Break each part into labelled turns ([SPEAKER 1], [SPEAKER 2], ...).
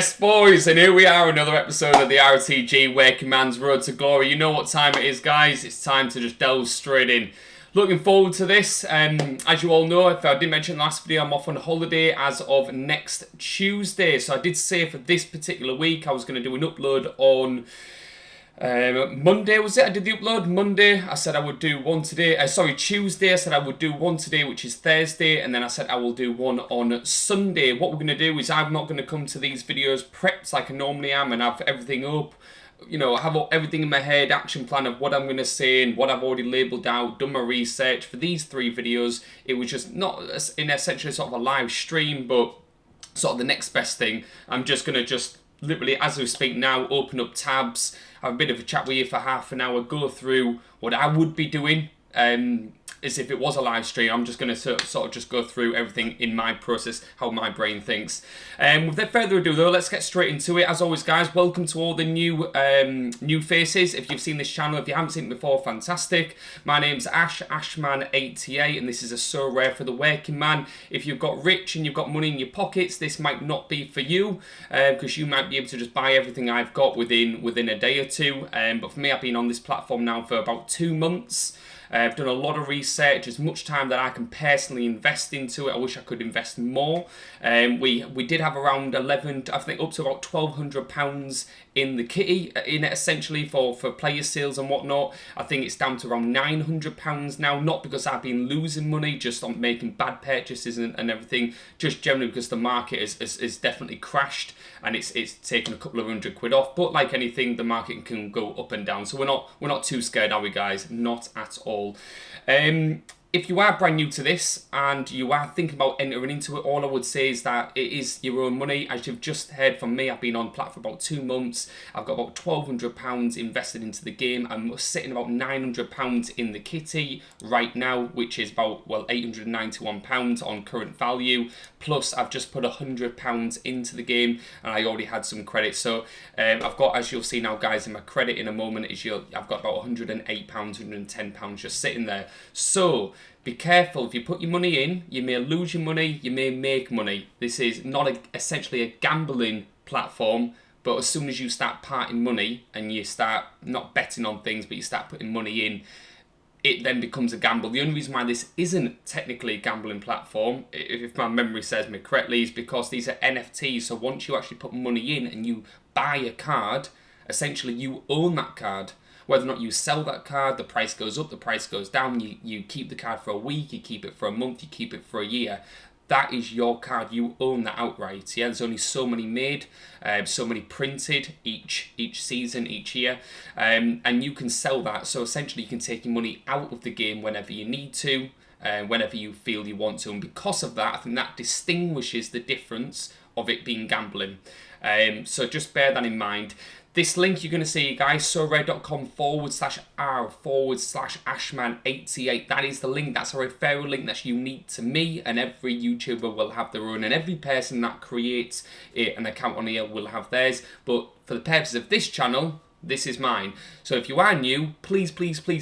[SPEAKER 1] Yes, boys, and here we are, another episode of the RTG Working Man's Road to Glory. You know what time it is, guys. It's time to just delve straight in. Looking forward to this. As you all know, if I didn't mention in the last video, I'm off on holiday as of next Tuesday. So I did say for this particular week, I was going to do an upload on Monday, was it? I did the upload Monday. I said I would do one today. Tuesday. I said I would do one today, which is Thursday. And then I said I will do one on Sunday. What we're going to do is I'm not going to come to these videos prepped like I normally am and have everything up. You know, I have everything in my head, action plan of what I'm going to say and what I've already labelled out, done my research. For these three videos, it was just not in essentially sort of a live stream, but sort of the next best thing. I'm just going to literally, as we speak now, open up tabs, have a bit of a chat with you for half an hour, go through what I would be doing as if it was a live stream. I'm just going to sort of just go through everything in my process, how my brain thinks. Without further ado though, let's get straight into it. As always, guys, welcome to all the new faces. If you've seen this channel, if you haven't seen it before, fantastic. My name's AshMann-SPORTZ, and this is a Sorare for the working man. If you've got rich and you've got money in your pockets, this might not be for you, because you might be able to just buy everything I've got within a day or two. But for me, I've been on this platform now for about 2 months. I've done a lot of research, as much time that I can personally invest into it. I wish I could invest more. We did have around 11, I think up to about £1,200 in the kitty, in it essentially for player sales and whatnot. I think it's down to around £900 now, not because I've been losing money, just on making bad purchases and everything, just generally because the market is definitely crashed and it's taken a couple of £100 off. But like anything, the market can go up and down. So we're not too scared, are we, guys? Not at all. If you are brand new to this and you are thinking about entering into it, all I would say is that it is your own money. As you've just heard from me, I've been on platform for about 2 months. I've got about £1,200 invested into the game. I'm sitting about £900 in the kitty right now, which is about, well, £891 on current value. Plus, I've just put £100 into the game and I already had some credit. So I've got, as you'll see now, guys, in my credit in a moment, I've got about £108, £110 just sitting there. So be careful. If you put your money in, you may lose your money, you may make money. This is not essentially a gambling platform, but as soon as you start parting money and you start not betting on things, but you start putting money in, it then becomes a gamble. The only reason why this isn't technically a gambling platform, if my memory serves me correctly, is because these are NFTs. So once you actually put money in and you buy a card, essentially you own that card. Whether or not you sell that card, the price goes up, the price goes down, you keep the card for a week, you keep it for a month, you keep it for a year. That is your card. You own that outright. Yeah, there's only so many made, so many printed each season, each year, and you can sell that. So essentially, you can take your money out of the game whenever you need to, whenever you feel you want to. And because of that, I think that distinguishes the difference of it being gambling. So just bear that in mind. This link you're going to see, guys, sorare.com/r/AshMann-88. That is the link. That's a referral link that's unique to me, and every YouTuber will have their own, and every person that creates an account on here will have theirs. But for the purposes of this channel, this is mine. So if you are new, please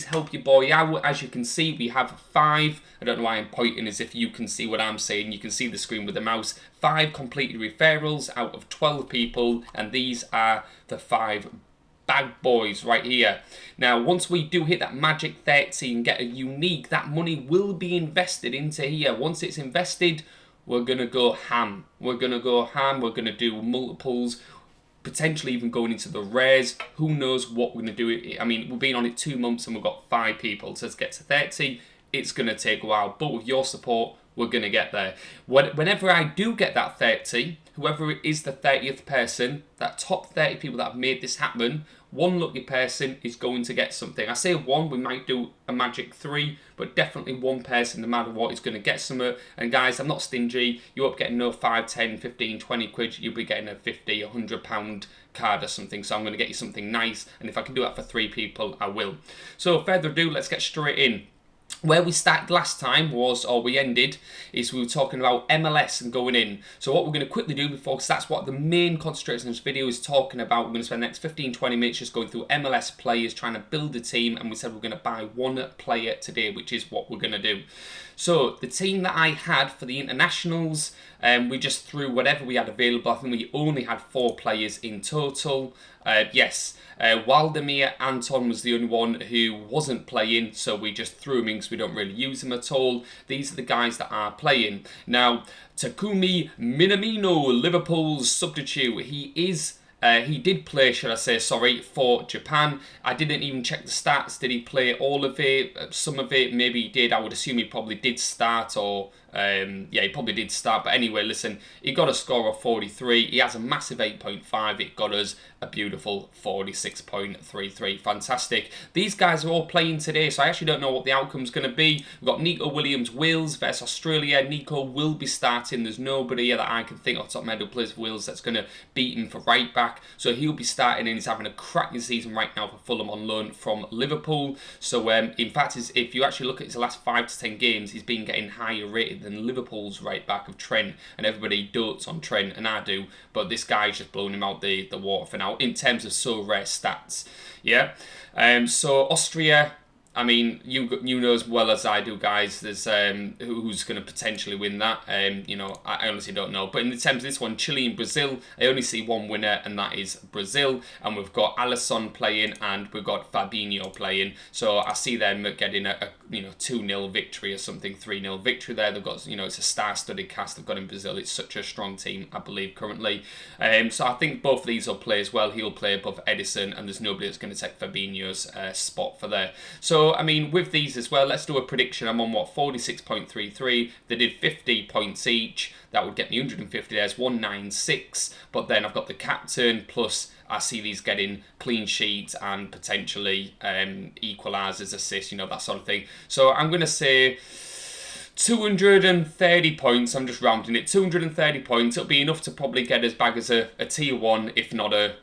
[SPEAKER 1] help your boy out. As you can see, we have 5. I don't know why I'm pointing as if you can see what I'm saying. You can see the screen with the mouse. 5 completed referrals out of 12 people, and these are the 5 bad boys right here. Now, once we do hit that magic 30 and get a unique, that money will be invested into here. Once it's invested, we're gonna go ham. We're gonna do multiples, potentially even going into the rares. Who knows what we're going to do. I mean, we've been on it 2 months and we've got 5 people. So let's get to 30. It's going to take a while, but with your support, we're going to get there. Whenever I do get that 30, whoever is the 30th person, that top 30 people that have made this happen, one lucky person is going to get something. I say 1, we might do a magic 3, but definitely 1 person, no matter what, is going to get something. And guys, I'm not stingy. You won't get no 5, 10, 15, 20 quid. You'll be getting a 50, £100 card or something. So I'm going to get you something nice. And if I can do that for 3 people, I will. So further ado, let's get straight in. Where we started last time was, or we ended, is we were talking about MLS and going in. So what we're going to quickly do before, because that's what the main concentration of this video is talking about. We're going to spend the next 15-20 minutes just going through MLS players, trying to build a team, and we said we're going to buy 1 player today, which is what we're going to do. So the team that I had for the internationals, We just threw whatever we had available. I think we only had 4 players in total. Yes, Waldemir Anton was the only one who wasn't playing, so we just threw him in because we don't really use him at all. These are the guys that are playing. Now, Takumi Minamino, Liverpool's substitute, he did play, should I say, sorry, for Japan. I didn't even check the stats. Did he play all of it? Some of it, maybe he did. I would assume he probably did start, or yeah, he probably did start. But anyway, listen, he got a score of 43. He has a massive 8.5. It got us a beautiful 46.33. Fantastic. These guys are all playing today, so I actually don't know what the outcome's going to be. We've got Nico Williams, Wales versus Australia. Nico will be starting. There's nobody that I can think off the top of my head who plays for Wales that's going to beat him for right back. So he'll be starting, and he's having a cracking season right now for Fulham on loan from Liverpool. So in fact, if you actually look at his last 5 to 10 games, he's been getting higher rated than Liverpool's right back of Trent. And everybody dotes on Trent, and I do. But this guy's just blowing him out the water for now in terms of Sorare stats. Yeah. So Austria, I mean, you know as well as I do, guys, there's who's going to potentially win that. You know, I honestly don't know. But in terms of this one, Chile and Brazil, I only see one winner, and that is Brazil. And we've got Alisson playing, and we've got Fabinho playing. So I see them getting a 2-0 victory or something, 3-0 victory there. They've got, it's a star-studded cast they've got in Brazil. It's such a strong team, I believe, currently. So I think both of these will play as well. He'll play above Edison, and there's nobody that's going to take Fabinho's spot for there. So, I mean, with these as well, let's do a prediction. I'm on, 46.33. They did 50 points each. That would get me 150. There's 196. But then I've got the captain, plus I see these getting clean sheets and potentially equalisers, assists, that sort of thing. So I'm going to say 230 points. I'm just rounding it. 230 points. It'll be enough to probably get us back as a tier 1, if not a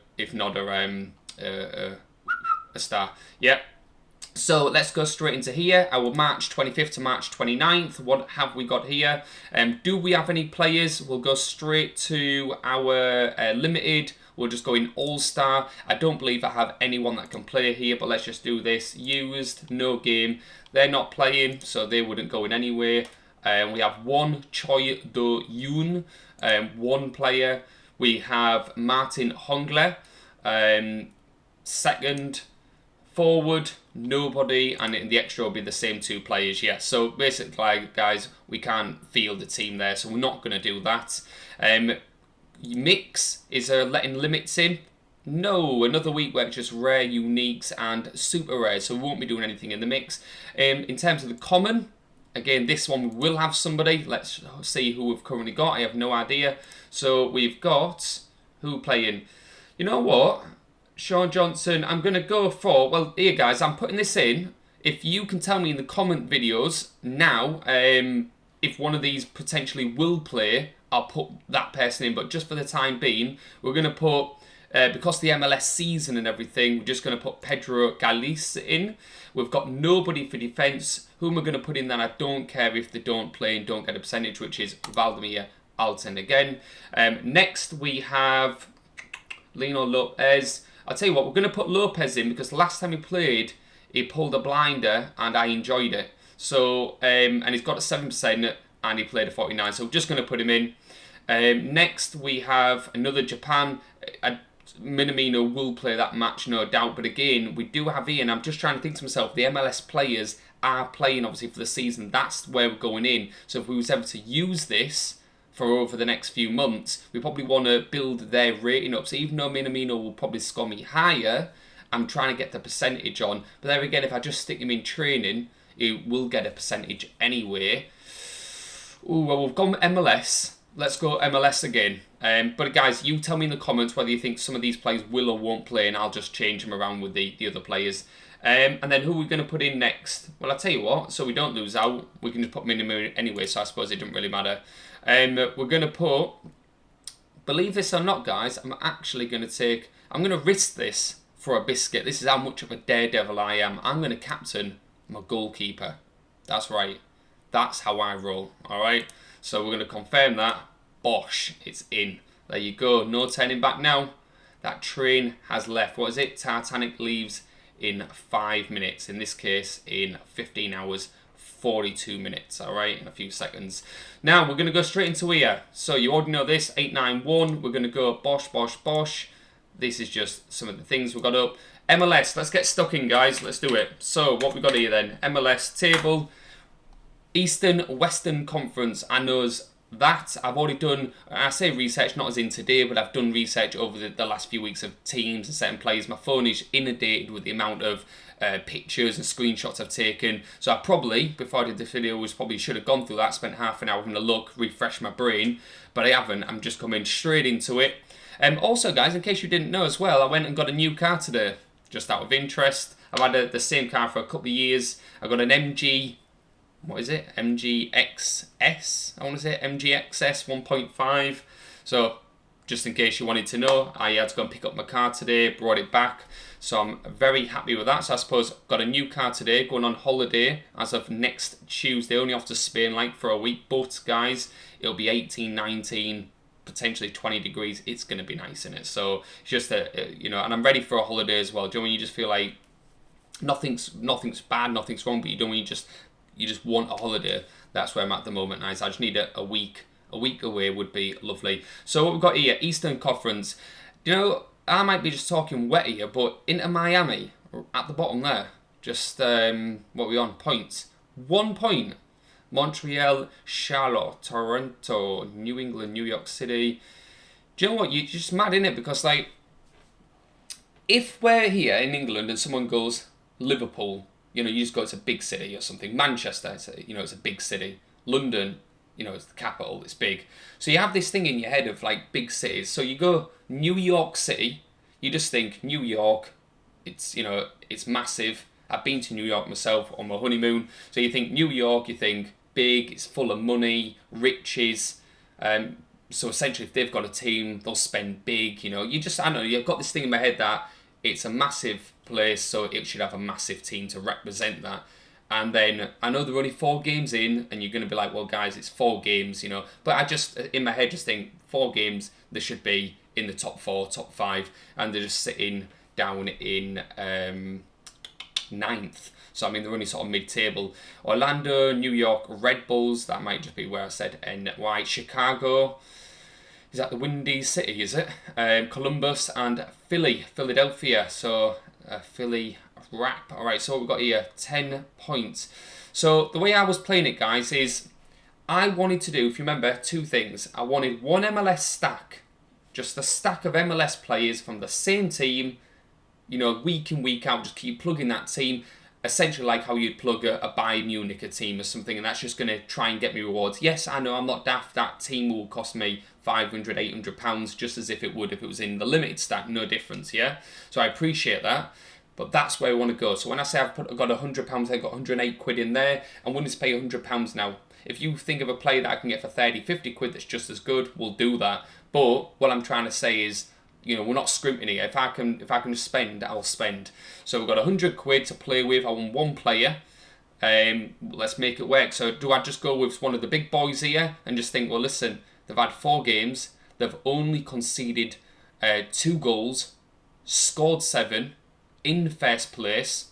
[SPEAKER 1] star. Yep. So let's go straight into here, our March 25th to March 29th. What have we got here? Do we have any players? We'll go straight to our limited. We'll just go in All-Star. I don't believe I have anyone that can play here, but let's just do this. Used, no game. They're not playing, so they wouldn't go in anyway. We have one Choi Do-yoon, one player. We have Martin Hongler, second. Forward, nobody, and in the extra will be the same 2 players. Yeah, so basically, guys, we can't field the team there, so we're not going to do that. Mix is letting limits in. No, another week where it's just rare, uniques, and super rare, so we won't be doing anything in the mix. In terms of the common, again, this one we will have somebody. Let's see who we've currently got. I have no idea. So we've got who playing. You know what? Sean Johnson, I'm going to go for, well, here guys, I'm putting this in. If you can tell me in the comment videos now, if one of these potentially will play, I'll put that person in. But just for the time being, we're going to put, because the MLS season and everything, we're just going to put Pedro Galice in. We've got nobody for defence. Who am I going to put in then? I don't care if they don't play and don't get a percentage, which is Valdemir Alton again. Next, we have Lino Lopez. I'll tell you what, we're going to put Lopez in because the last time he played, he pulled a blinder and I enjoyed it. So, and he's got a 7% and he played a 49. So we're just going to put him in. Next, we have another Japan. Minamino will play that match, no doubt. But again, we do have Ian. I'm just trying to think to myself, the MLS players are playing, obviously, for the season. That's where we're going in. So if we was able to use this for over the next few months, we probably want to build their rating up. So even though Minamino will probably score me higher, I'm trying to get the percentage on. But there again, if I just stick him in training, it will get a percentage anyway. Ooh, well, we've gone MLS. Let's go MLS again. But guys, you tell me in the comments whether you think some of these players will or won't play, and I'll just change them around with the other players. And then who are we going to put in next? Well, I'll tell you what, so we don't lose out, we can just put Minamino anyway, so I suppose it doesn't really matter. We're going to put, believe this or not, guys, I'm actually going to take, I'm going to risk this for a biscuit. This is how much of a daredevil I am. I'm going to captain my goalkeeper. That's right. That's how I roll, all right? So we're going to confirm that. Bosh, it's in. There you go. No turning back now. That train has left. What is it? Titanic leaves in 5 minutes. In this case, in 15 hours. 42 minutes, all right, in a few seconds. Now, we're going to go straight into here. So you already know this, 891. We're going to go bosh, bosh, bosh. This is just some of the things we've got up. MLS, let's get stuck in, guys. Let's do it. So what we got here then? MLS table. Eastern Western Conference. I knows that. I've already done, I say research, not as in today, but I've done research over the last few weeks of teams and certain players. My phone is inundated with the amount of pictures and screenshots I've taken. So I probably, before I did this video, should have gone through that, spent half an hour having a look, refresh my brain, but I haven't. I'm just coming straight into it. Also, guys, in case you didn't know as well, I went and got a new car today, just out of interest. I've had the same car for a couple of years. I got an MG, what is it? MGXS, I want to say MGXS 1.5. So just in case you wanted to know, I had to go and pick up my car today, brought it back. So I'm very happy with that. So I suppose I've got a new car today, going on holiday as of next Tuesday, only off to Spain like for a week. But guys, it'll be 18, 19, potentially 20 degrees. It's going to be nice in it. So it's just you know, and I'm ready for a holiday as well. Do you know when you just feel like nothing's bad, nothing's wrong, but you don't, you just want a holiday? That's where I'm at the moment, guys. I just need a week away would be lovely. So what we've got here, Eastern Conference. You know, I might be just talking wet here, but Inter Miami at the bottom there. Just what are we on? Points. 1 point. Montreal, Charlotte, Toronto, New England, New York City. Do you know what? You're just mad, innit? Because like, if we're here in England and someone goes Liverpool, you know, you just go, it's a big city or something. Manchester, it's a big city. London, you know, it's the capital, it's big. So you have this thing in your head of like big cities. So you go New York City, you just think New York, it's, you know, it's massive. I've been to New York myself on my honeymoon. So you think New York, you think big, it's full of money, riches. So essentially if they've got a team, they'll spend big, you know. I don't know, you've got this thing in my head that it's a massive place, so it should have a massive team to represent that. And then I know they're only 4 games in, and you're going to be like, well, guys, it's 4 games, you know. But I just, in my head, just think 4 games, they should be in the top 4, top 5, and they're just sitting down in 9th. So, I mean, they're only sort of mid-table. Orlando, New York, Red Bulls, that might just be where I said NY. Chicago, is that the Windy City, is it? Columbus and Philadelphia. So, Philly wrap. Alright, so what we've got here, 10 points. So, the way I was playing it, guys, is I wanted to do, if you remember, 2 things. I wanted 1 MLS stack, just a stack of MLS players from the same team, you know, week in, week out, just keep plugging that team, essentially like how you'd plug a Bayern Munich team or something, and that's just going to try and get me rewards. Yes, I know, I'm not daft, that team will cost me £500, £800, just as if it would if it was in the limited stack, no difference, yeah? So I appreciate that, but that's where I want to go. So when I say I've got £100, I've got 108 quid in there, I'm willing to pay £100 now. If you think of a player that I can get for 30, 50 quid that's just as good, we'll do that. But what I'm trying to say is, you know, we're not scrimping here. If I can spend, I'll spend. So we've got 100 quid to play with. I want 1 player. Let's make it work. So do I just go with one of the big boys here and just think, well, listen, they've had 4 games. They've only conceded 2 goals, scored 7, in first place.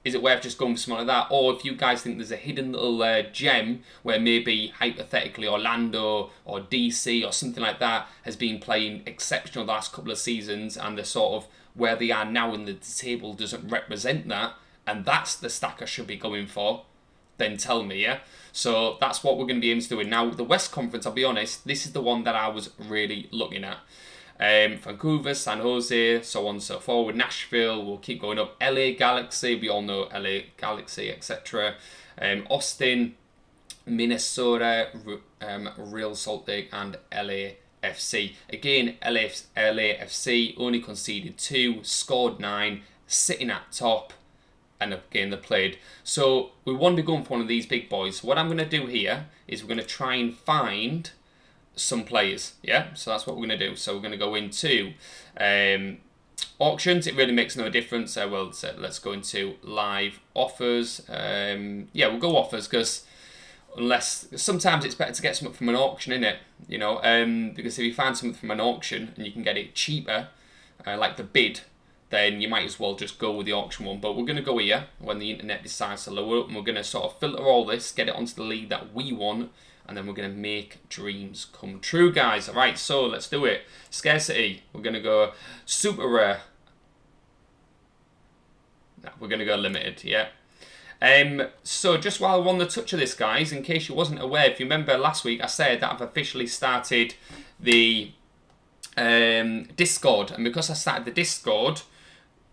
[SPEAKER 1] Is it worth just going for something like that? Or if you guys think there's a hidden little gem where maybe hypothetically Orlando or DC or something like that has been playing exceptional the last couple of seasons, and they're sort of where they are now in the table doesn't represent that, and that's the stack I should be going for, then tell me, yeah? So that's what we're going to be aiming to do. Now, the West Conference, I'll be honest, this is the one that I was really looking at. Vancouver, San Jose, so on and so forth. Nashville, we'll keep going up. LA Galaxy, we all know LA Galaxy, etc. Austin, Minnesota, Real Salt Lake, and LAFC. Again, LAFC only conceded 2, scored 9, sitting at top, and again they played. So we want to be going for one of these big boys. What I'm going to do here is we're going to try and find some players, yeah? So that's what we're going to do. So we're going to go into auctions. It really makes no difference. So let's go into live offers. Yeah, we'll go offers because unless sometimes it's better to get something from an auction, innit? You know, because if you find something from an auction and you can get it cheaper, like the bid, then you might as well just go with the auction one. But we're going to go here when the internet decides to lower up, and we're going to sort of filter all this, get it onto the league that we want, and then we're going to make dreams come true, guys. All right, so let's do it. Scarcity, we're going to go super rare. No, we're going to go limited, yeah. So just while we're on the touch of this, guys, in case you wasn't aware, if you remember last week, I said that I've officially started the Discord, and because I started the Discord,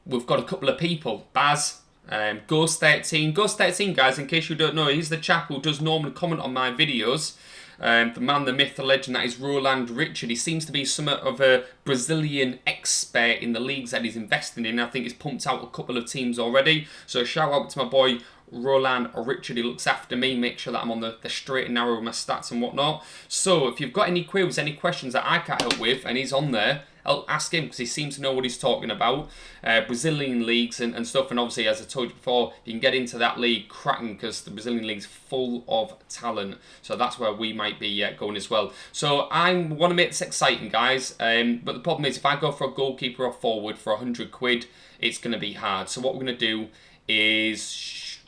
[SPEAKER 1] we've got a couple of people. Baz, Ghost13. Ghost13, guys, in case you don't know, he's the chap who does normally comment on my videos. The man, the myth, the legend, that is Roland Richard. He seems to be somewhat of a Brazilian expert in the leagues that he's investing in. I think he's pumped out a couple of teams already. So shout out to my boy Roland Richard. He looks after me, make sure that I'm on the straight and narrow with my stats and whatnot. So if you've got any queries, any questions that I can't help with, and he's on there, I'll ask him because he seems to know what he's talking about. Brazilian leagues and stuff, and obviously, as I told you before, you can get into that league cracking because the Brazilian league's full of talent. So that's where we might be going as well. So I want to make this exciting, guys. But the problem is, if I go for a goalkeeper or forward for 100 quid, it's going to be hard. So what we're going to do is,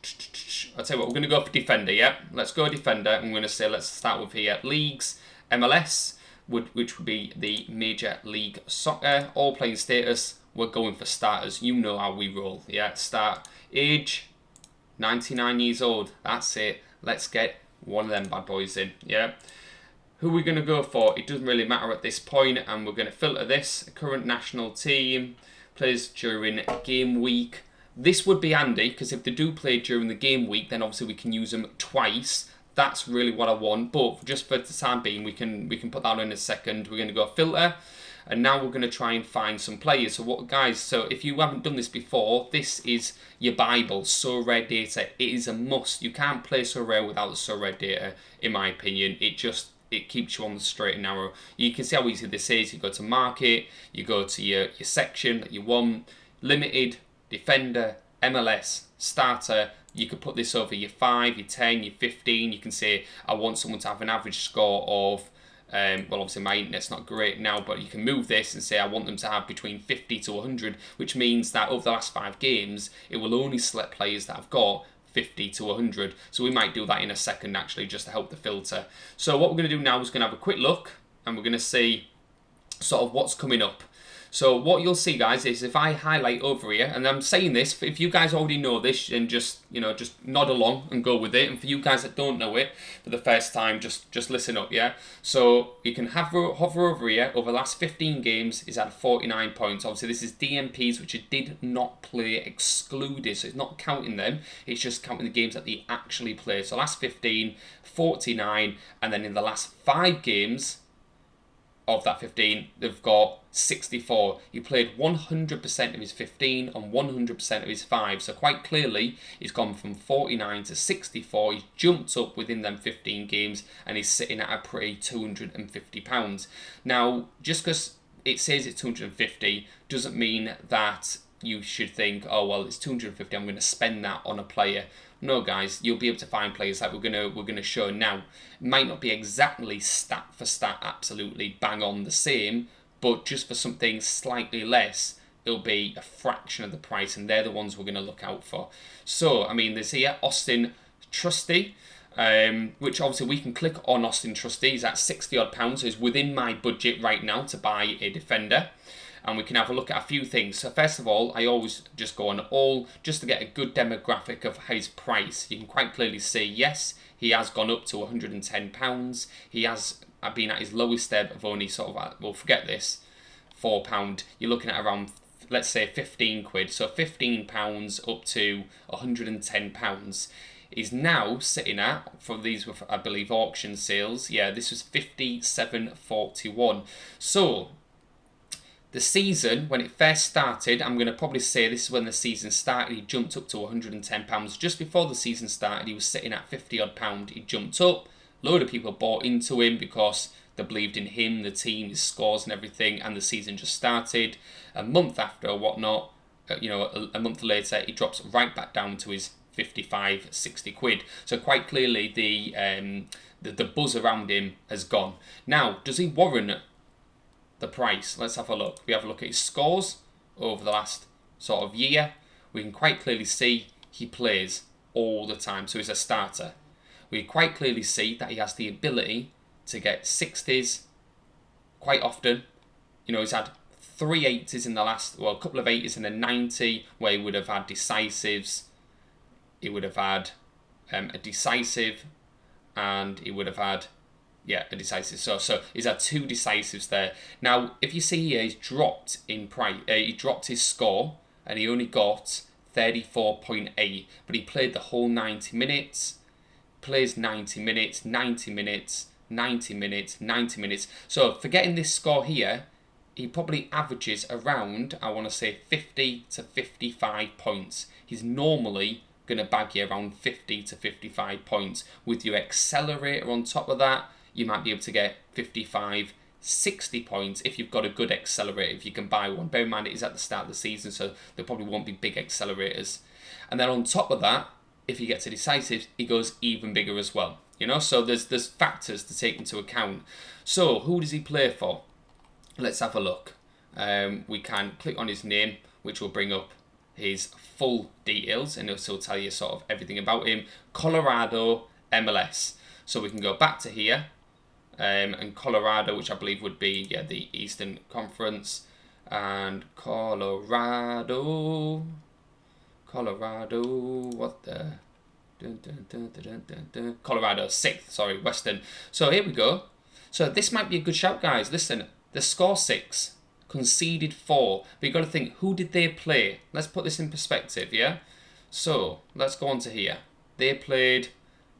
[SPEAKER 1] I'll tell you what, we're going to go for defender, yeah? Let's go defender. I'm going to say, let's start with here. Leagues, MLS. Which would be the Major League Soccer. All playing status, we're going for starters. You know how we roll. Yeah, start. Age, 99 years old. That's it. Let's get one of them bad boys in. Yeah. Who are we going to go for? It doesn't really matter at this point, and we're going to filter this. Current national team, plays during game week. This would be handy, because if they do play during the game week, then obviously we can use them twice. That's really what I want, but just for the time being, we can put that on in a second. We're going to go filter, and now we're going to try and find some players. So what, guys? So if you haven't done this before, this is your Bible. Sorare data. It is a must. You can't play Sorare without the Sorare data, in my opinion. It keeps you on the straight and narrow. You can see how easy this is. You go to market, you go to your section that you want, limited, defender, MLS, starter. You could put this over your 5, your 10, your 15. You can say, I want someone to have an average score of, well, obviously my internet's not great now, but you can move this and say, I want them to have between 50 to 100, which means that over the last 5 games, it will only select players that have got 50 to 100. So we might do that in a second, actually, just to help the filter. So what we're going to do now is going to have a quick look, and we're going to see sort of what's coming up. So what you'll see, guys, is if I highlight over here, and I'm saying this, if you guys already know this, and just nod along and go with it. And for you guys that don't know it for the first time, just listen up, yeah? So you can hover over here. Over the last 15 games, is at 49 points. Obviously, this is DMPs, which it did not play excluded. So it's not counting them. It's just counting the games that they actually played. So last 15, 49, and then in the last 5 games of that 15, they've got 64. He played 100% of his 15 and 100% of his 5. So quite clearly, he's gone from 49 to 64. He's jumped up within them 15 games, and he's sitting at a pretty £250. Now, just because it says it's 250 doesn't mean that you should think, oh well, it's 250. I'm going to spend that on a player. No, guys, you'll be able to find players like we're gonna show now. It might not be exactly stat for stat, absolutely bang on the same, but just for something slightly less, it'll be a fraction of the price, and they're the ones we're going to look out for. So, I mean, there's here Austin Trusty, which obviously we can click on Austin Trusty. He's at 60 odd pounds, so he's within my budget right now to buy a defender. And we can have a look at a few things. So first of all, I always just go on all, just to get a good demographic of his price. You can quite clearly see, yes, he has gone up to £110. He has been at his lowest ebb of only sort of, well, forget this, £4. You're looking at around, let's say, 15 quid. So £15 up to £110. Is now sitting at, for these were, I believe, auction sales. Yeah, this was 57.41. So the season, when it first started, I'm going to probably say this is when the season started, he jumped up to £110. Just before the season started, he was sitting at 50 odd pound. He jumped up. A load of people bought into him because they believed in him, the team, his scores and everything, and the season just started. A month after or whatnot, a month later, he drops right back down to his 55, 60 quid. So quite clearly the buzz around him has gone. Now, does he warrant the price? Let's have a look. We have a look at his scores over the last sort of year, we can quite clearly see he plays all the time. So he's a starter. We quite clearly see that he has the ability to get 60s quite often. You know, he's had 3 80s in the last, well, a couple of 80s in a 90 where he would have had decisives. He would have had a decisive, and he would have had, yeah, a decisive. So he's had 2 decisives there. Now, if you see here, he's dropped in price. He dropped his score, and he only got 34.8, but he played the whole 90 minutes. Plays 90 minutes, 90 minutes, 90 minutes, 90 minutes. So forgetting this score here, he probably averages around, I want to say, 50 to 55 points. He's normally going to bag you around 50 to 55 points. With your accelerator on top of that, you might be able to get 55, 60 points if you've got a good accelerator, if you can buy one. Bear in mind, it is at the start of the season, so there probably won't be big accelerators. And then on top of that, if you get to decisive, he goes even bigger as well. You know, so there's factors to take into account. So who does he play for? Let's have a look. We can click on his name, which will bring up his full details, and it'll tell you sort of everything about him. Colorado MLS. So we can go back to here, and Colorado, which I believe would be, yeah, the Eastern Conference, and Colorado, what the? Colorado 6th, sorry, Western. So here we go. So this might be a good shout, guys. Listen, the score 6, conceded 4. But you've got to think, who did they play? Let's put this in perspective, yeah? So let's go on to here. They played,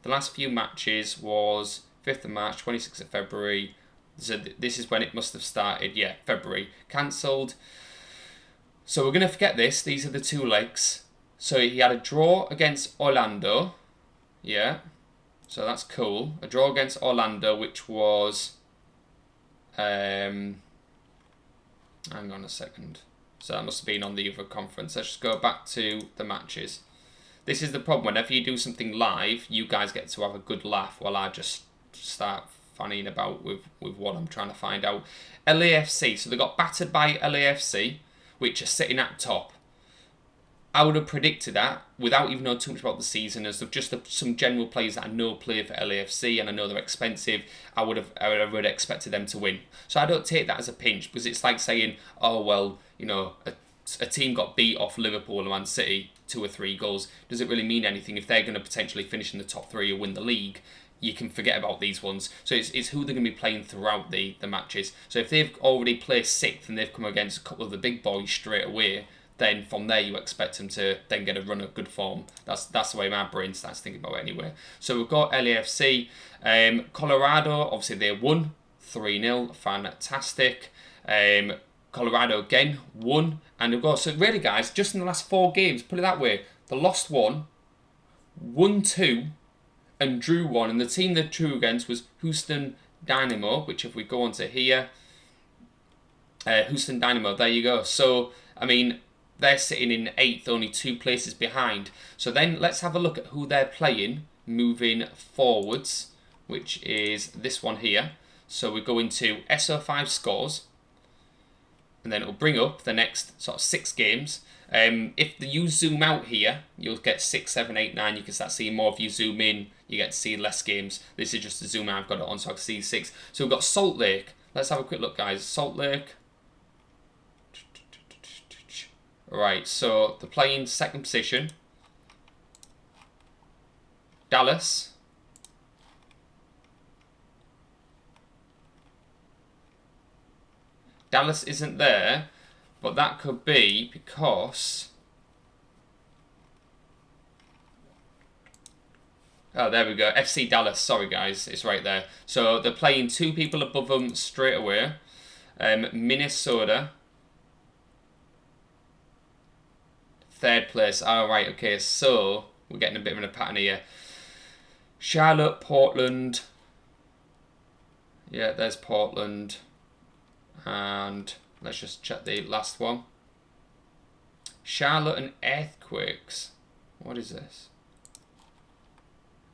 [SPEAKER 1] the last few matches was 5th of March, 26th of February. So this is when it must have started, yeah, February. Cancelled. So we're going to forget this. These are the 2 legs. So he had a draw against Orlando, yeah, so that's cool. A draw against Orlando, which was, hang on a second. So that must have been on the other conference. Let's just go back to the matches. This is the problem. Whenever you do something live, you guys get to have a good laugh while I just start fanning about with what I'm trying to find out. LAFC, so they got battered by LAFC, which are sitting at top. I would have predicted that without even knowing too much about the season, as of just some general players that I know play for LAFC and I know they're expensive. I would have expected them to win. So I don't take that as a pinch, because it's like saying, oh well, you know, a team got beat off Liverpool and Man City 2 or 3 goals. Does it really mean anything if they're going to potentially finish in the top 3 or win the league? You can forget about these ones. So it's who they're going to be playing throughout the matches. So if they've already placed 6th and they've come against a couple of the big boys straight away, then from there you expect them to then get a run of good form. That's the way my brain starts thinking about it anyway. So we've got LAFC. Colorado, obviously they won 3-0. Fantastic. Colorado again won. And we've got, so really guys, just in the last 4 games, put it that way, they lost 1, won 2, and drew 1. And the team they drew against was Houston Dynamo, which if we go on to here, Houston Dynamo, there you go. So, I mean, they're sitting in 8th, only 2 places behind. So then let's have a look at who they're playing moving forwards, which is this one here. So we go into SO5 scores, and then it'll bring up the next sort of 6 games. If you zoom out here, you'll get 6, 7, 8, 9. You can start seeing more. If you zoom in, you get to see less games. This is just a zoom out. I've got it on so I can see 6. So we've got Salt Lake. Let's have a quick look, guys. Salt Lake. Right, so they're playing 2nd position. Dallas. Dallas isn't there, but that could be because... Oh, there we go. FC Dallas. Sorry, guys. It's right there. So they're playing 2 people above them straight away. Minnesota. 3rd place. All right, okay. So we're getting a bit of a pattern here. Charlotte, Portland. Yeah, there's Portland. And let's just check the last one. Charlotte and Earthquakes. What is this?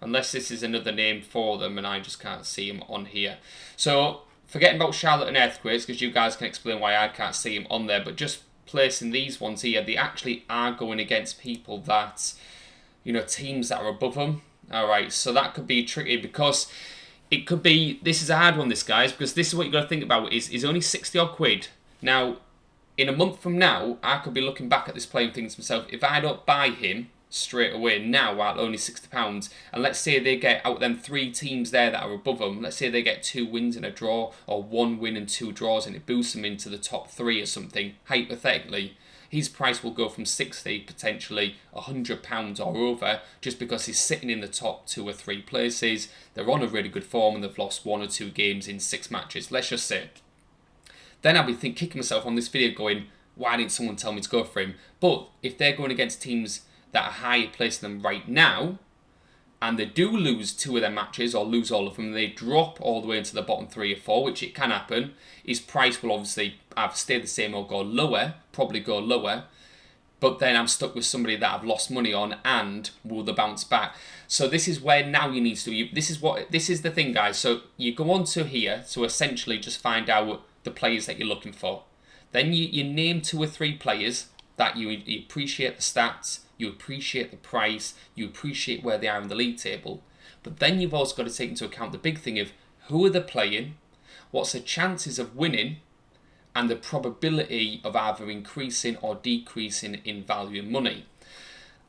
[SPEAKER 1] Unless this is another name for them and I just can't see them on here. So, forgetting about Charlotte and Earthquakes, because you guys can explain why I can't see them on there, but just placing these ones here, they actually are going against people that, you know, teams that are above them. All right, so that could be tricky because it could be, this is a hard one, this, guys, because this is what you got to think about, is only 60 odd quid. Now, in a month from now, I could be looking back at this playing things myself. If I don't buy him straight away now at only £60, and let's say they get out them 3 teams there that are above them, let's say they get 2 wins and a draw, or 1 win and 2 draws, and it boosts them into the top 3 or something, hypothetically, his price will go from 60, potentially £100 or over, just because he's sitting in the top 2 or 3 places. They're on a really good form and they've lost 1 or 2 games in 6 matches, let's just say. Then I'll be kicking myself on this video going, why didn't someone tell me to go for him? But if they're going against teams that are higher placed than them right now, and they do lose 2 of their matches or lose all of them, and they drop all the way into the bottom 3 or 4, which it can happen, his price will obviously either stay the same or go lower, probably go lower, but then I'm stuck with somebody that I've lost money on, and will they bounce back? So this is where now you need to, this is the thing, guys. So you go on to here to essentially just find out the players that you're looking for. Then you name 2 or 3 players that you appreciate the stats, you appreciate the price, you appreciate where they are in the league table. But then you've also got to take into account the big thing of who are they playing, what's the chances of winning, and the probability of either increasing or decreasing in value and money.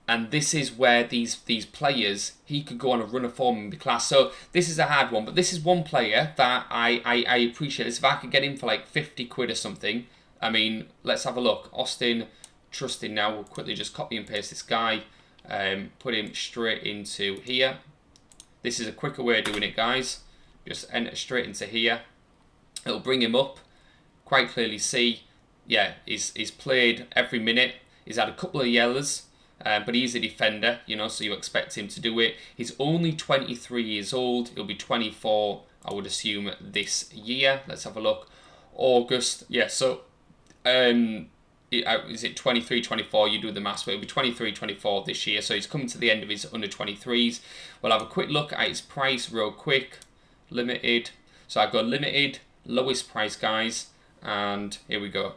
[SPEAKER 1] And this is where these players, he could go on a run of form and be class. So this is a hard one, but this is one player that I appreciate. This, if I could get him for like 50 quid or something, I mean, let's have a look. Austin Trusting now, we'll quickly just copy and paste this guy, put him straight into here. This is a quicker way of doing it, guys. Just enter straight into here. It'll bring him up. Quite clearly see, yeah, he's played every minute. He's had a couple of yellers, but he's a defender, you know, so you expect him to do it. He's only 23 years old. He'll be 24, I would assume, this year. Let's have a look. August, yeah, so is it 23, 24? You do the maths, but it'll be 23, 24 this year. So he's coming to the end of his under 23s. We'll have a quick look at his price real quick. Limited. So I go limited, lowest price, guys, and here we go.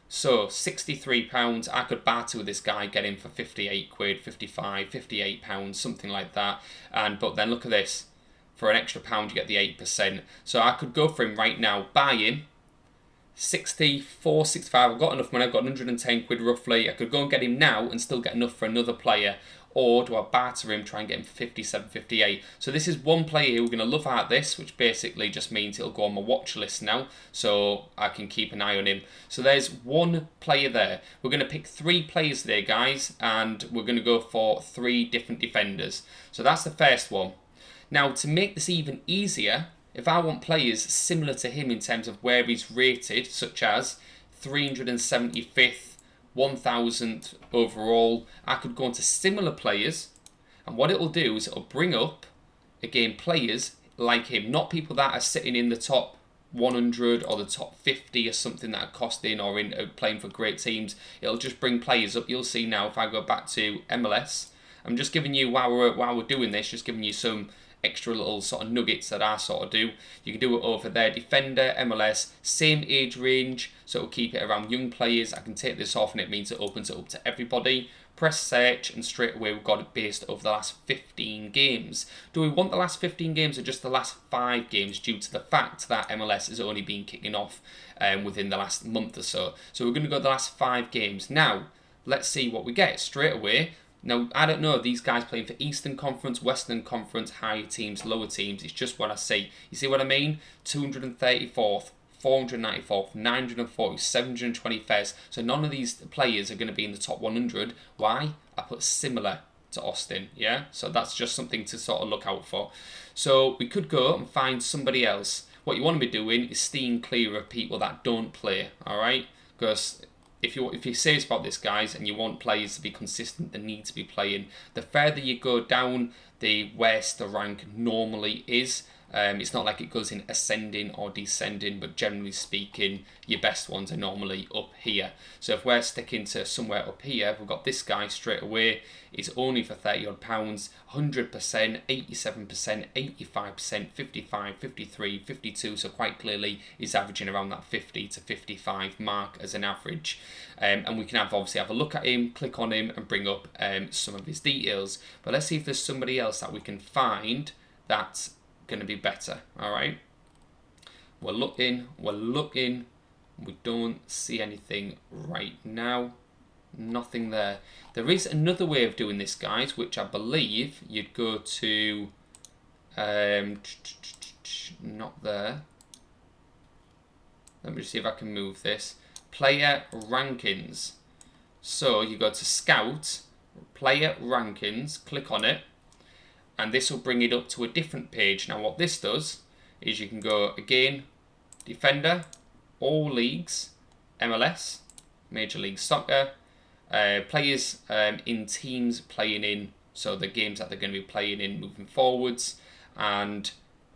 [SPEAKER 1] So £63. I could barter with this guy, get him for 58 quid, 55, 58 pounds, something like that. But then look at this. For an extra £1, you get the 8%. So I could go for him right now, buy him. 64, 65, I've got enough money, I've got 110 quid roughly. I could go and get him now and still get enough for another player. Or do I barter him, try and get him for 57, 58? So this is one player who we're going to love out this, which basically just means it'll go on my watch list now, so I can keep an eye on him. So there's one player there. We're going to pick 3 players there, guys, and we're going to go for 3 different defenders. So that's the first one. Now, to make this even easier, if I want players similar to him in terms of where he's rated, such as 375th, 1000th overall, I could go into similar players, and what it'll do is it'll bring up, again, players like him, not people that are sitting in the top 100 or the top 50 or something that are costing or in playing for great teams. It'll just bring players up. You'll see now if I go back to MLS, I'm just giving you, while we're doing this, just giving you some extra little sort of nuggets that I sort of do. You can do it over there. Defender, MLS, same age range, so it'll keep it around young players. I can take this off and it means it opens it up to everybody. Press search and straight away we've got it based over the last 15 games. Do we want the last 15 games or just the last 5 games, due to the fact that MLS has only been kicking off within the last month or so. So we're going to go the last 5 games. Now, let's see what we get straight away. Now, I don't know, these guys playing for Eastern Conference, Western Conference, higher teams, lower teams. It's just what I see. You see what I mean? 234th, 494th, 940, 721st. So none of these players are going to be in the top 100. Why? I put similar to Austin, yeah? So that's just something to sort of look out for. So we could go and find somebody else. What you want to be doing is steering clear of people that don't play, all right? Because if you're serious about this, guys, and you want players to be consistent, they need to be playing. The further you go down, the worse the rank normally is. It's not like it goes in ascending or descending, but generally speaking, your best ones are normally up here. So if we're sticking to somewhere up here, we've got this guy straight away. It's only for 30 odd pounds, 100%, 87%, 85%, 55, 53, 52. So quite clearly, it's averaging around that 50 to 55 mark as an average. And we can obviously have a look at him, click on him, and bring up some of his details. But let's see if there's somebody else that we can find that's going to be better. All right, we're looking, we don't see anything right now. Nothing there. There is another way of doing this, guys, which I believe you'd go to not there. Let me see if I can move this. Player rankings. So you go to Scout, Player Rankings, click on it, and this will bring it up to a different page. Now what this does is you can go again, Defender, All Leagues, MLS, Major League Soccer, players in teams playing in, so the games that they're going to be playing in moving forwards, and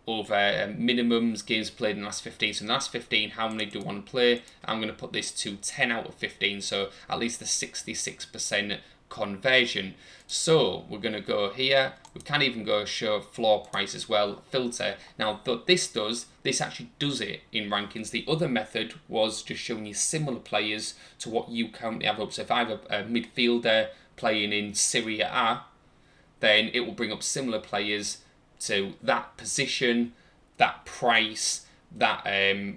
[SPEAKER 1] over minimums, games played in the last 15. So in the last 15, how many do I want to play? I'm going to put this to 10 out of 15, so at least the 66% conversion. So we're going to go here. We can even go show floor price as well, filter. Now what this actually does it in rankings. The other method was just showing you similar players to what you currently have up. So if I have a midfielder playing in Serie A, then it will bring up similar players to that position, that price, that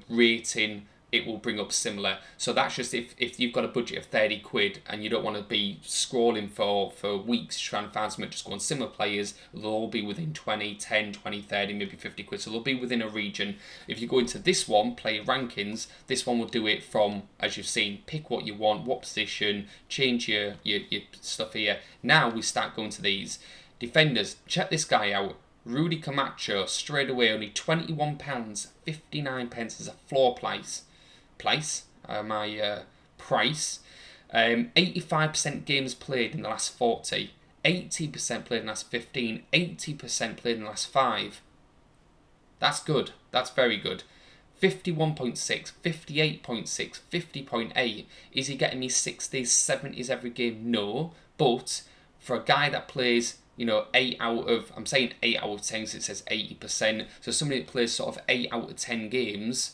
[SPEAKER 1] rating. It will bring up similar. So that's just if you've got a budget of 30 quid and you don't want to be scrolling for weeks trying to find something, just go on similar players. They'll all be within 20, 10, 20, 30, maybe 50 quid. So they'll be within a region. If you go into this one, Player Rankings, this one will do it from, as you've seen, pick what you want, what position, change your stuff here. Now we start going to these. Defenders, check this guy out. Rudy Camacho, straight away, only £21.59 as a floor price. Price. 85% games played in the last 40, 80% played in the last 15, 80% played in the last 5. That's good. That's very good. 51.6, 58.6, 50.8. Is he getting me 60s, 70s every game? No. But for a guy that plays, 8 out of, I'm saying 8 out of 10 because it says 80%. So somebody that plays sort of 8 out of 10 games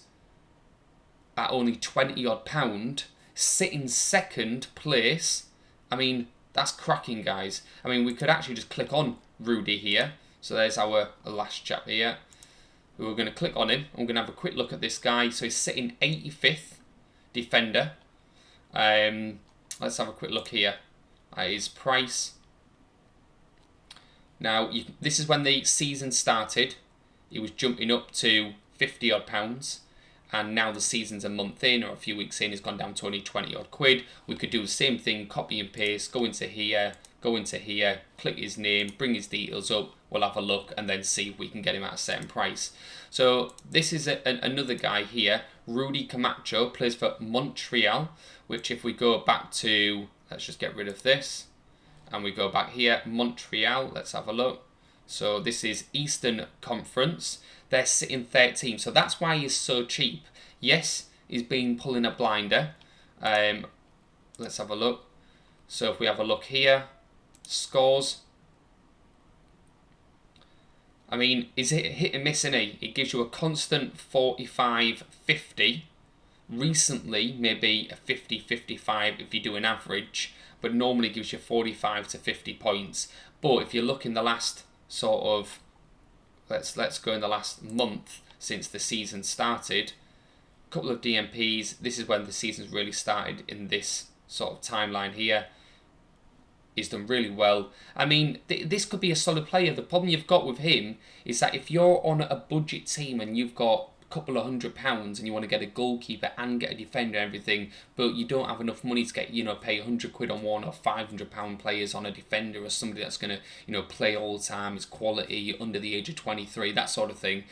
[SPEAKER 1] at only 20 odd pound, sitting second place. I mean, that's cracking, guys. I mean, we could actually just click on Rudy here. So there's our last chap here. We're going to click on him. I'm going to have a quick look at this guy. So he's sitting 85th defender. Let's have a quick look here at his price. Now, this is when the season started. He was jumping up to 50 odd pounds. And now the season's a month in or a few weeks in, it's gone down to only 20 odd quid. We could do the same thing, copy and paste, go into here, click his name, bring his details up, we'll have a look and then see if we can get him at a certain price. So this is another guy here, Rudy Camacho, plays for Montreal, which if we go back to, let's just get rid of this, and we go back here, Montreal, let's have a look. So this is Eastern Conference. They're sitting 13th, so that's why he's so cheap. Yes, he's been pulling a blinder. Let's have a look. So if we have a look here, scores. I mean, is it hit and miss, innit? It gives you a constant 45, 50. Recently, maybe a 50, 55 if you do an average, but normally gives you 45 to 50 points. But if you look in the last sort of, let's go in the last month since the season started, a couple of DMPs. This is when the season's really started in this sort of timeline here. He's done really well. I mean, this could be a solid player. The problem you've got with him is that if you're on a budget team and you've got a couple of £100 and you want to get a goalkeeper and get a defender and everything, but you don't have enough money to get, pay 100 quid on one or £500 players on a defender or somebody that's going to, play all the time, is quality, under the age of 23, that sort of thing.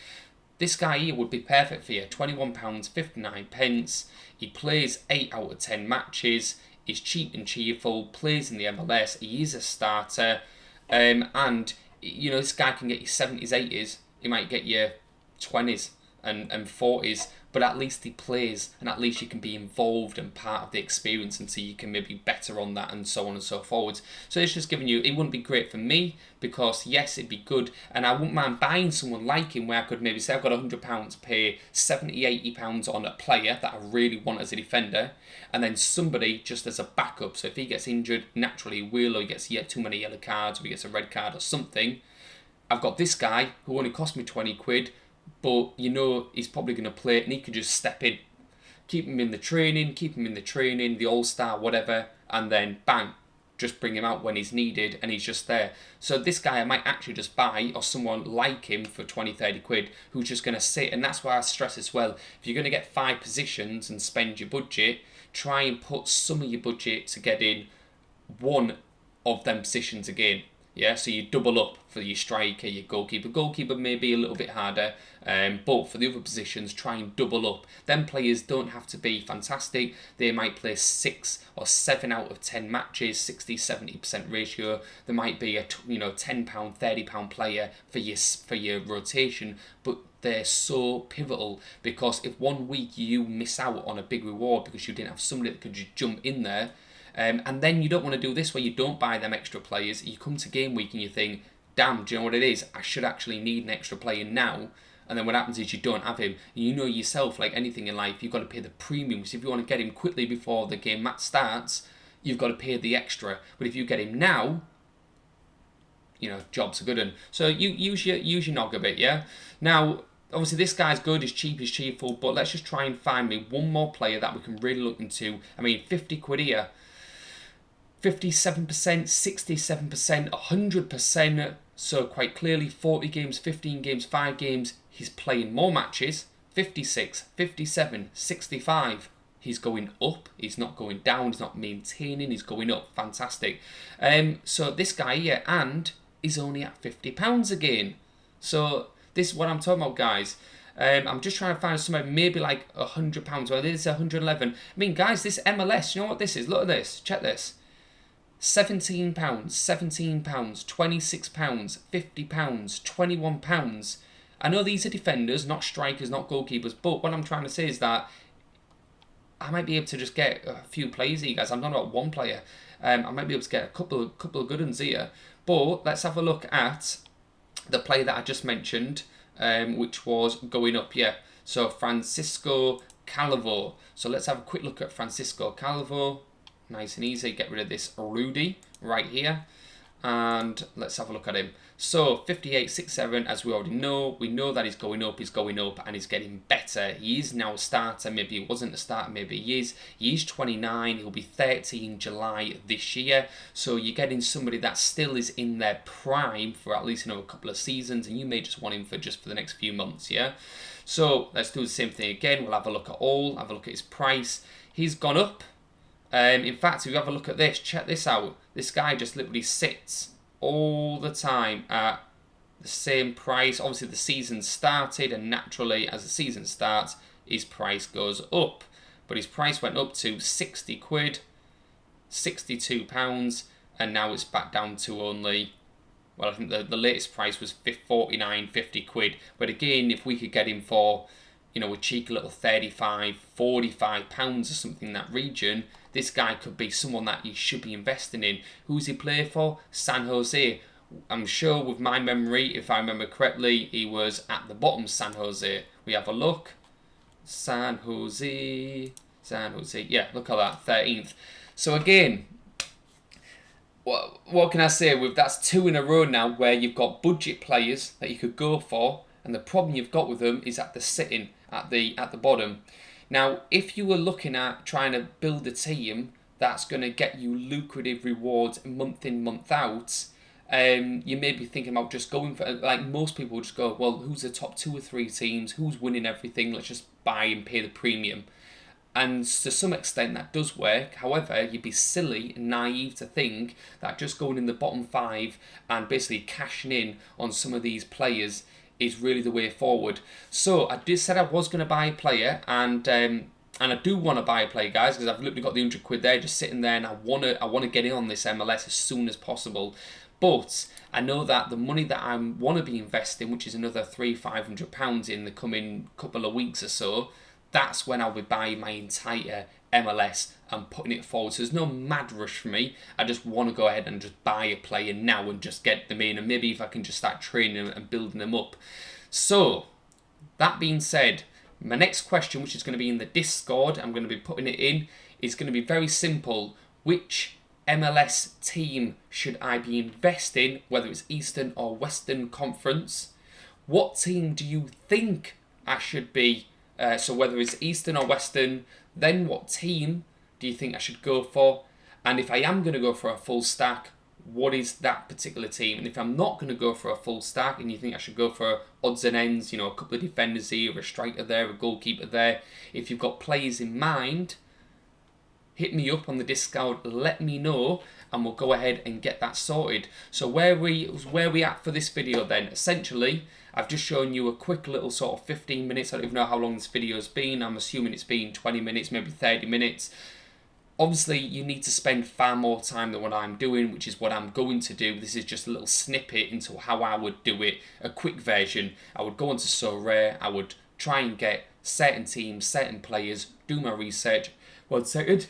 [SPEAKER 1] This guy here would be perfect for you. £21.59. He plays 8 out of 10 matches. He's cheap and cheerful, plays in the MLS. He is a starter. And, this guy can get you 70s, 80s. He might get you 20s and 40s, but at least he plays, and at least you can be involved and part of the experience until you can maybe better on that, and so on and so forward. So it's just giving you, it wouldn't be great for me, because yes, it'd be good, and I wouldn't mind buying someone like him where I could maybe say I've got £100 to pay £70-80 on a player that I really want as a defender, and then somebody just as a backup. So if he gets injured, naturally he will, or he gets too many yellow cards, or he gets a red card or something, I've got this guy who only cost me 20 quid, but you know he's probably going to play, and he can just step in, keep him in the training, the all-star, whatever, and then bang, just bring him out when he's needed, and he's just there. So this guy I might actually just buy, or someone like him for 20-30 quid, who's just going to sit. And that's why I stress as well, if you're going to get 5 positions and spend your budget, try and put some of your budget to get in one of them positions again. Yeah, so you double up for your striker, your goalkeeper. Goalkeeper may be a little bit harder, but for the other positions, try and double up. Them players don't have to be fantastic. They might play 6 or 7 out of 10 matches, 60-70% ratio. There might be a £10, £30 player for your rotation, but they're so pivotal, because if one week you miss out on a big reward because you didn't have somebody that could just jump in there, and then you don't want to do this where you don't buy them extra players. You come to game week and you think, damn, do you know what it is? I should actually need an extra player now. And then what happens is you don't have him. You know yourself, like anything in life, you've got to pay the premium. So if you want to get him quickly before the game match starts, you've got to pay the extra. But if you get him now, jobs are good. And so you use your nog a bit, yeah? Now, obviously this guy's good, he's cheap, he's cheerful, but let's just try and find me one more player that we can really look into. I mean, 50 quid here. 57%, 67%, 100%, so quite clearly 40 games, 15 games, 5 games, he's playing more matches, 56, 57, 65, he's going up, he's not going down, he's not maintaining, he's going up, fantastic. So this guy here, and he's only at £50 again. So this is what I'm talking about, guys. I'm just trying to find somewhere maybe like £100, well this is 111. I mean, guys, this MLS, you know what this is? Look at this, check this. £17, £17, £26, £50, £21. I know these are defenders, not strikers, not goalkeepers, but what I'm trying to say is that I might be able to just get a few players here, guys. I'm not about one player. I might be able to get a couple of good ones here. But let's have a look at the player that I just mentioned, which was going up here. So Francisco Calvo. So let's have a quick look at Francisco Calvo. Nice and easy, get rid of this Rudy right here, and let's have a look at him. So 58.67, as we already know, we know that he's going up, and he's getting better. He is now a starter, maybe he wasn't a starter, maybe he is. He's 29, he'll be 30 in July this year, so you're getting somebody that still is in their prime for at least a couple of seasons, and you may just want him for the next few months, yeah? So let's do the same thing again. We'll have a look at his price. He's gone up. In fact, if you have a look at this, check this out. This guy just literally sits all the time at the same price. Obviously, the season started, and naturally, as the season starts, his price goes up. But his price went up to 60 quid, £62, and now it's back down to only, well, I think the latest price was 49, 50 quid. But again, if we could get him for, a cheeky little 35, 45 pounds or something in that region, this guy could be someone that you should be investing in. Who's he play for? San Jose. I'm sure with my memory, if I remember correctly, he was at the bottom, San Jose. We have a look. San Jose. Yeah, look at that, 13th. So again, what can I say? That's 2 in a row now where you've got budget players that you could go for, and the problem you've got with them is that they're sitting at the bottom. Now, if you were looking at trying to build a team that's going to get you lucrative rewards month in, month out, you may be thinking about just going for, like most people just go, well, who's the top 2 or 3 teams? Who's winning everything? Let's just buy and pay the premium. And to some extent that does work. However, you'd be silly and naive to think that just going in the bottom 5 and basically cashing in on some of these players is really the way forward. So I said I was going to buy a player, and I do want to buy a player, guys, because I've literally got the 100 quid there just sitting there, and I want to get in on this MLS as soon as possible. But I know that the money that I want to be investing, which is another £300-500 in the coming couple of weeks or so, that's when I'll be buying my entire MLS and putting it forward. So there's no mad rush for me. I just want to go ahead and just buy a player now and just get them in. And maybe if I can just start training them and building them up. So, that being said, my next question, which is going to be in the Discord, I'm going to be putting it in, is going to be very simple. Which MLS team should I be investing, whether it's Eastern or Western Conference? What team do you think I should be? So whether it's Eastern or Western, then what team do you think I should go for? And if I am going to go for a full stack, what is that particular team? And if I'm not going to go for a full stack and you think I should go for odds and ends, you know, a couple of defenders here, a striker there, a goalkeeper there, if you've got players in mind, hit me up on the Discord, let me know, and we'll go ahead and get that sorted. So where we at for this video then? Essentially, I've just shown you a quick little sort of 15 minutes. I don't even know how long this video's been. I'm assuming it's been 20 minutes, maybe 30 minutes. Obviously, you need to spend far more time than what I'm doing, which is what I'm going to do. This is just a little snippet into how I would do it, a quick version. I would go onto Sorare, I would try and get certain teams, certain players, do my research. 1 second.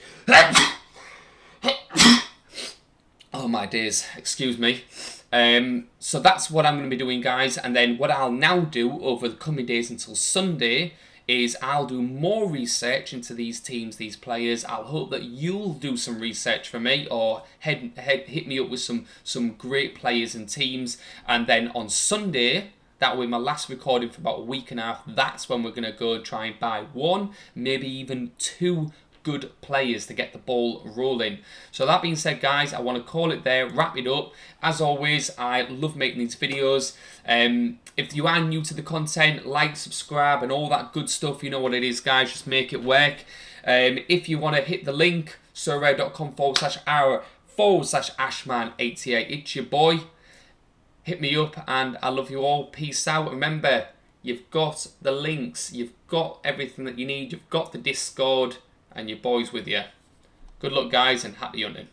[SPEAKER 1] Oh my days, excuse me. So that's what I'm going to be doing, guys. And then what I'll now do over the coming days until Sunday is I'll do more research into these teams, these players. I'll hope that you'll do some research for me or hit me up with some great players and teams. And then on Sunday, that will be my last recording for about a week and a half. That's when we're going to go try and buy 1, maybe even 2 good players to get the ball rolling. So that being said, guys, I want to call it there, wrap it up. As always, I love making these videos. If you are new to the content, like, subscribe, and all that good stuff, you know what it is, guys. Just make it work. If you want to hit the link, sorare.com/AshMann-88. It's your boy. Hit me up, and I love you all. Peace out. Remember, you've got the links, you've got everything that you need, you've got the Discord, and your boy's with you. Good luck, guys, and happy hunting.